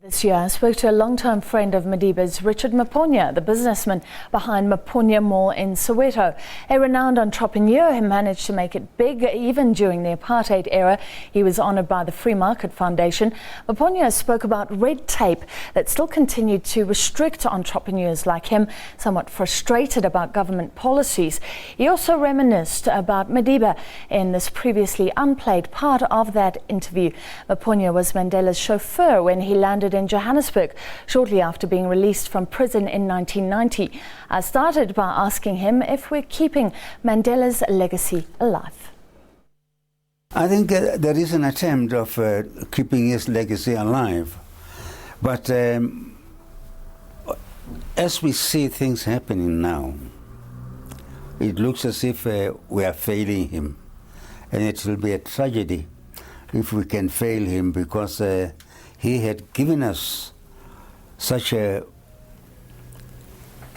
This year, I spoke to a longtime friend of Madiba's, Richard Maponya, the businessman behind Maponya Mall in Soweto. A renowned entrepreneur who managed to make it big even during the apartheid era. He was honoured by the Free Market Foundation. Maponya spoke about red tape that still continued to restrict entrepreneurs like him, somewhat frustrated about government policies. He also reminisced about Madiba in this previously unplayed part of that interview. Maponya was Mandela's chauffeur when he landed in Johannesburg shortly after being released from prison in 1990. I started by asking him if we're keeping Mandela's legacy alive. I think there is an attempt of keeping his legacy alive, but as we see things happening now, it looks as if we are failing him, and it will be a tragedy if we can fail him, because he had given us such a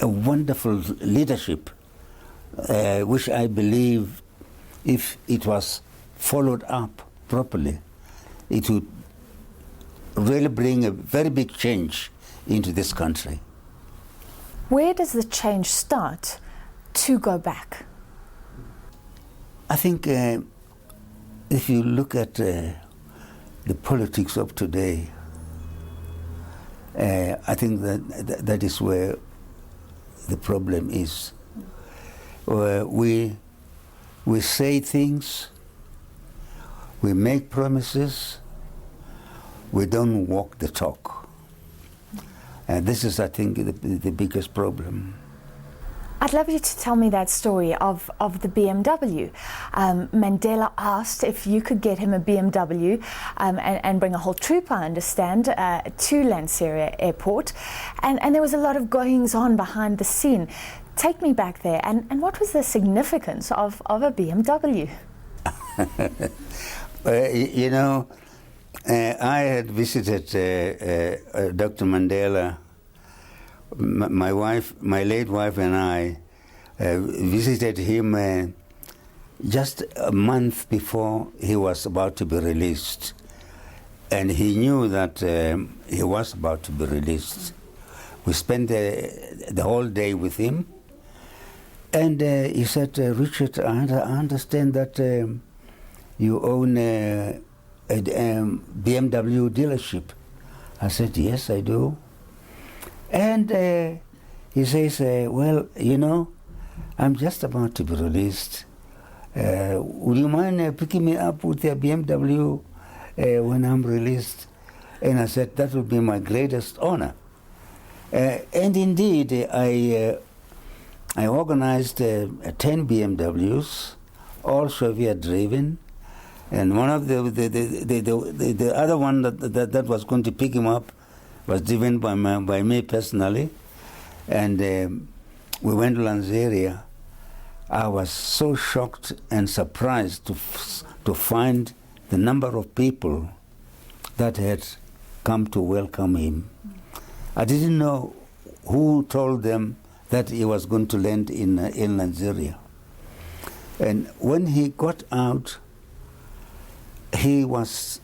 wonderful leadership, which I believe, if it was followed up properly, it would really bring a very big change into this country. Where does the change start to go back? I think if you look at the politics of today, I think that is where the problem is. We say things, we make promises, we don't walk the talk. And this is, I think, the biggest problem. I'd love you to tell me that story of the BMW. Mandela asked if you could get him a BMW and bring a whole troop, I understand, to Lanseria Airport. And there was a lot of goings on behind the scene. Take me back there. And what was the significance of a BMW? You know, I had visited Dr. Mandela. My wife, my late wife, and I visited him just a month before he was about to be released, and he knew that he was about to be released. We spent the whole day with him, and he said, "Richard, I understand that you own a BMW dealership." I said, "Yes, I do." And he says, "Well, you know, I'm just about to be released. Would you mind picking me up with a BMW when I'm released?" And I said, "That would be my greatest honor." And indeed, I organized 10 BMWs, all chauffeur driven. And one of the other one that was going to pick him up was driven by me personally, and we went to Lanseria. I was so shocked and surprised to find the number of people that had come to welcome him. I didn't know who told them that he was going to land in Lanseria. And when he got out, he was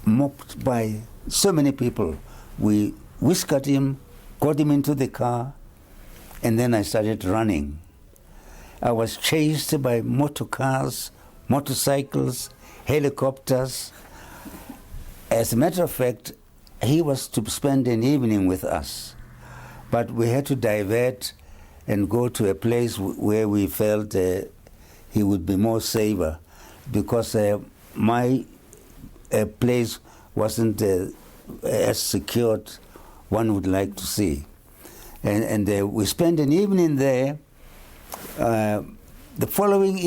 mocked by so many people. We whiskered him, got him into the car, and then I started running. I was chased by motor cars, motorcycles, helicopters. As a matter of fact, he was to spend an evening with us, but we had to divert and go to a place where we felt he would be more safer, because my place wasn't as secured one would like to see. And we spent an evening there. The following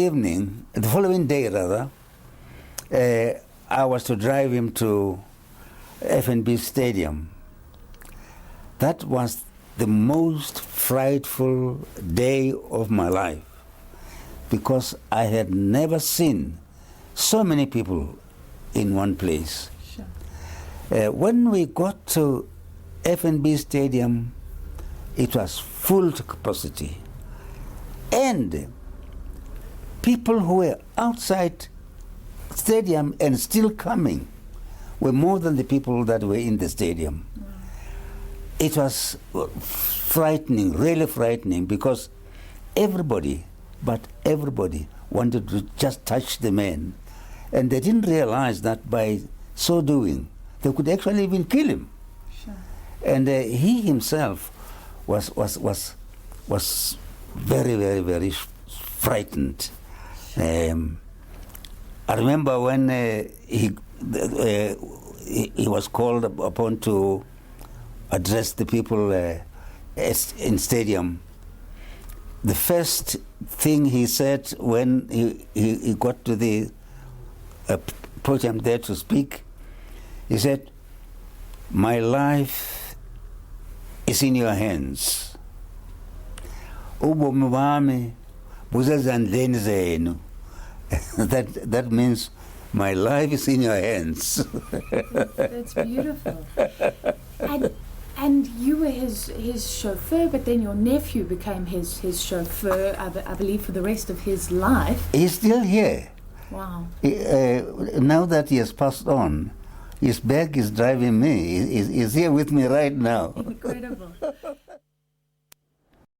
day rather, I was to drive him to FNB Stadium. That was the most frightful day of my life, because I had never seen so many people in one place. Sure. When we got to FNB Stadium, it was full to capacity. And people who were outside stadium and still coming were more than the people that were in the stadium. it was frightening, really frightening, because everybody wanted to just touch the man. And they didn't realize that by so doing, they could actually even kill him. Sure. And he himself was very, very, very frightened. I remember when he was called upon to address the people in stadium. The first thing he said when he got to the podium there to speak, he said, "My life is in your hands. Ubomi bami busezandleni zenu." That means my life is in your hands. That's beautiful. And you were his chauffeur, but then your nephew became his chauffeur, I believe, for the rest of his life. He's still here. Wow. Now that he has passed on, his back is driving me. He's here with me right now. Good.